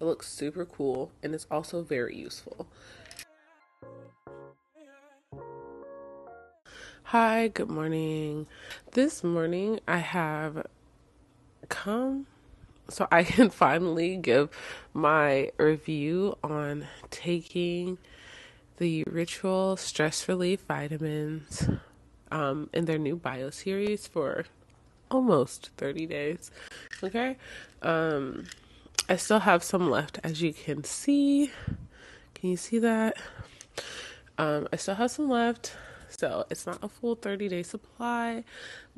It looks super cool and it's also very useful. Hi, good morning. This morning I have come so I can finally give my review on taking the Ritual Stress Relief Vitamins in their new bio series for almost 30 days. Okay. I still have some left, as you can see. Can you see that? I still have some left, so it's not a full 30-day supply,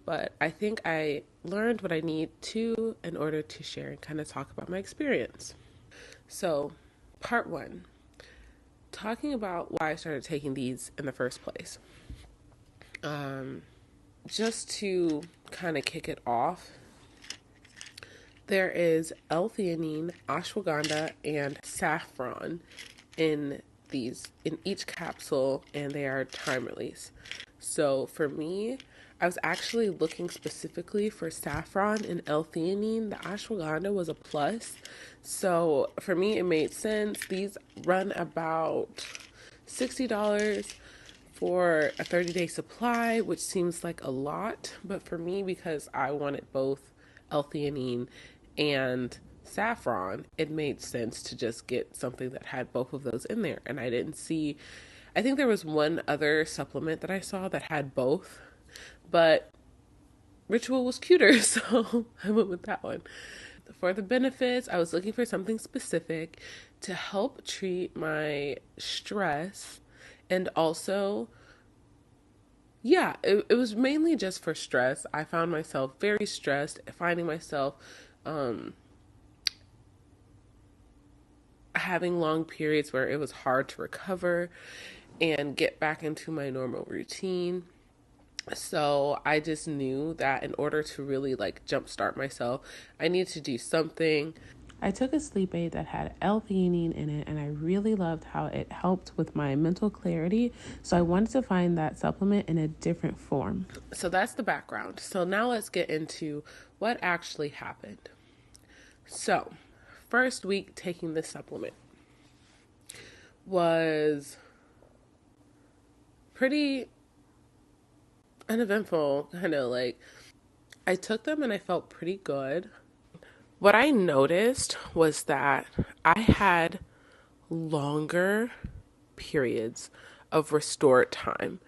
but I think I learned what I need to in order to share and kind of talk about my experience. So, part one, talking about why I started taking these in the first place. Just to kind of kick it off, there is L-theanine, ashwagandha, and saffron in each capsule, and they are time release. So for me, I was actually looking specifically for saffron and L-theanine. The ashwagandha was a plus. So for me, it made sense. These run about $60 for a 30-day supply, which seems like a lot. But for me, because I wanted both L-theanine and saffron, it made sense to just get something that had both of those in there. And I think there was one other supplement that I saw that had both, but Ritual was cuter, so I went with that one. For the benefits, I was looking for something specific to help treat my stress, and also, yeah, it was mainly just for stress. I found myself very stressed, finding myself um, having long periods where it was hard to recover and get back into my normal routine. So I just knew that in order to really like jumpstart myself, I needed to do something. I took a sleep aid that had L-theanine in it, and I really loved how it helped with my mental clarity. So I wanted to find that supplement in a different form. So that's the background. So now let's get into what actually happened. So, first week taking this supplement was pretty uneventful, kind of like I took them and I felt pretty good. What I noticed was that I had longer periods of restored time.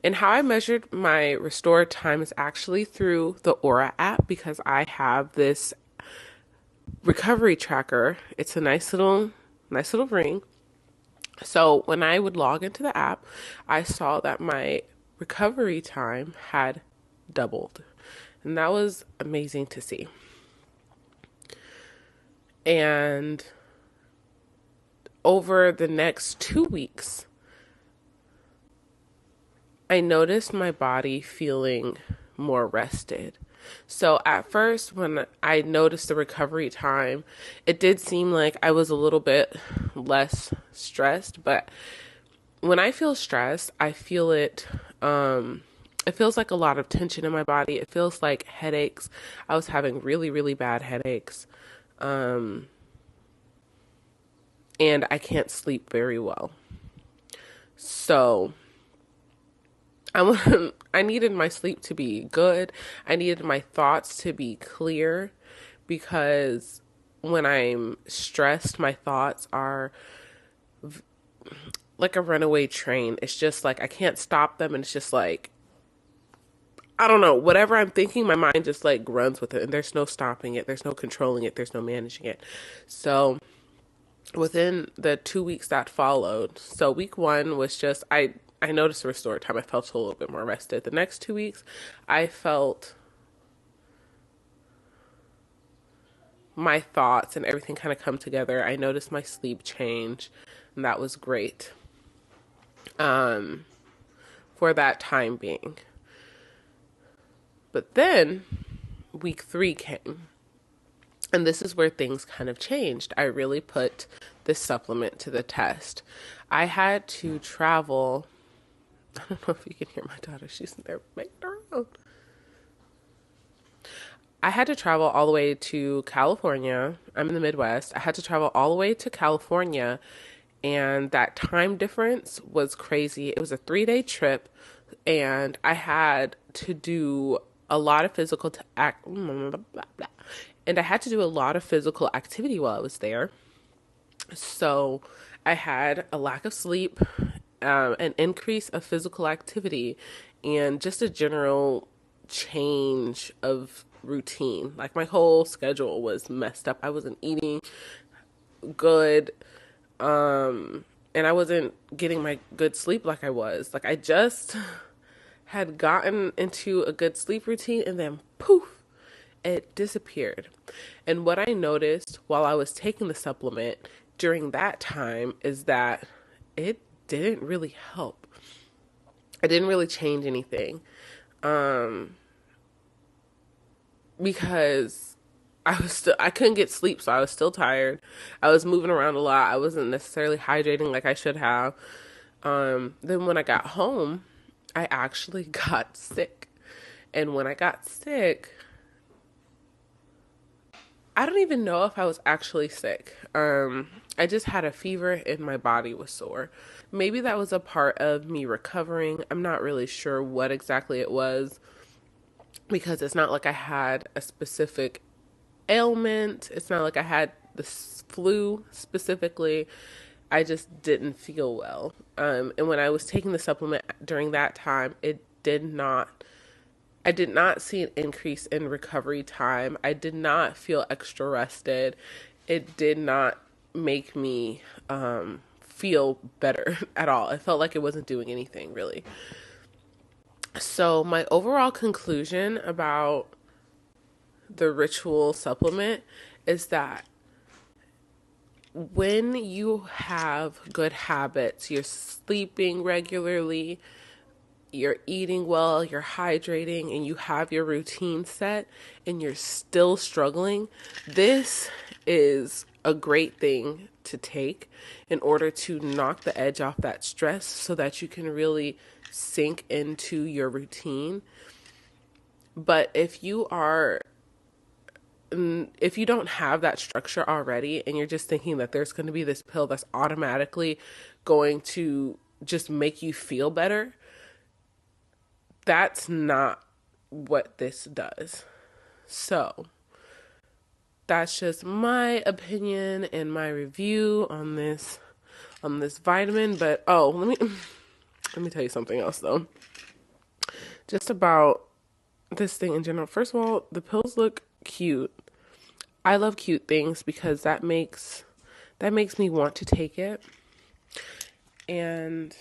And how I measured my restored time is actually through the Aura app, because I have this recovery tracker. It's a nice little ring. So when I would log into the app, I saw that my recovery time had doubled. And that was amazing to see. And over the next 2 weeks, I noticed my body feeling more rested. So at first, when I noticed the recovery time, it did seem like I was a little bit less stressed. But when I feel stressed, I feel it. It feels like a lot of tension in my body. It feels like headaches. I was having really, really bad headaches. Um, and I can't sleep very well. So I needed my sleep to be good. I needed my thoughts to be clear, because when I'm stressed, my thoughts are like a runaway train. It's just like I can't stop them, and it's just like, I don't know, whatever I'm thinking, my mind just like runs with it, and there's no stopping it, there's no controlling it, there's no managing it. So within the 2 weeks that followed, so week one was just I noticed the restored time. I felt a little bit more rested. The next 2 weeks, I felt my thoughts and everything kind of come together. I noticed my sleep change, and that was great for that time being. But then week three came, and this is where things kind of changed. I really put this supplement to the test. I had to travel. I don't know if you can hear my daughter. She's in there making her own. I had to travel all the way to California. I'm in the Midwest. I had to travel all the way to California, and that time difference was crazy. It was a 3 day trip, and I had to do a lot of and I had to do a lot of physical activity while I was there. So I had a lack of sleep, an increase of physical activity, and just a general change of routine. Like my whole schedule was messed up. I wasn't eating good, and I wasn't getting my good sleep like I was. Like I just had gotten into a good sleep routine and then poof, it disappeared. And what I noticed while I was taking the supplement during that time is that it didn't really help. It didn't really change anything. Because I couldn't get sleep, so I was still tired. I was moving around a lot. I wasn't necessarily hydrating like I should have. Then when I got home, I actually got sick. And when I got sick, I don't even know if I was actually sick. I just had a fever and my body was sore. Maybe that was a part of me recovering. I'm not really sure what exactly it was because it's not like I had a specific ailment. It's not like I had the flu specifically. I just didn't feel well. And when I was taking the supplement during that time, I did not see an increase in recovery time. I did not feel extra rested. It did not make me feel better at all. It felt like it wasn't doing anything really. So, my overall conclusion about the ritual supplement is that when you have good habits, you're sleeping regularly, you're eating well, you're hydrating, and you have your routine set, and you're still struggling, this is a great thing to take in order to knock the edge off that stress so that you can really sink into your routine. But if you don't have that structure already and you're just thinking that there's going to be this pill that's automatically going to just make you feel better, that's not what this does. So that's just my opinion and my review on this vitamin. But let me tell you something else though. Just about this thing in general. First of all, the pills look cute. I love cute things because that makes me want to take it. And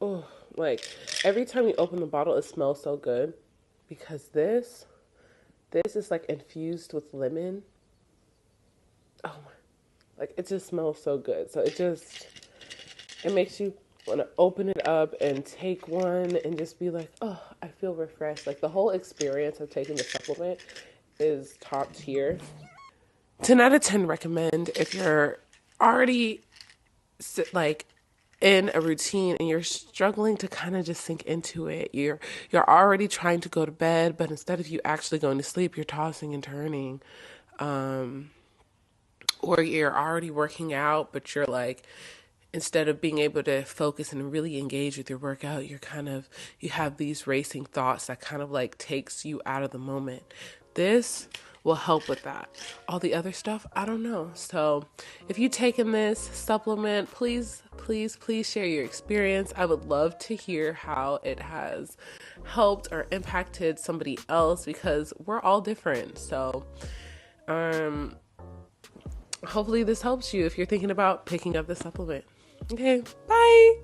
oh, like every time you open the bottle, it smells so good because this is like infused with lemon. Oh my, like it just smells so good. So it makes you want to open it up and take one and just be like, oh, I feel refreshed. Like the whole experience of taking the supplement is top tier. 10 out of 10 recommend if you're already like in a routine and you're struggling to kind of just sink into it. You're already trying to go to bed, but instead of you actually going to sleep, you're tossing and turning. Or you're already working out, but you're like, instead of being able to focus and really engage with your workout, you have these racing thoughts that kind of like takes you out of the moment. This will help with that. All the other stuff, I don't know. So if you've taken this supplement, please share your experience. I would love to hear how it has helped or impacted somebody else because we're all different. So hopefully this helps you if you're thinking about picking up the supplement. Okay, bye.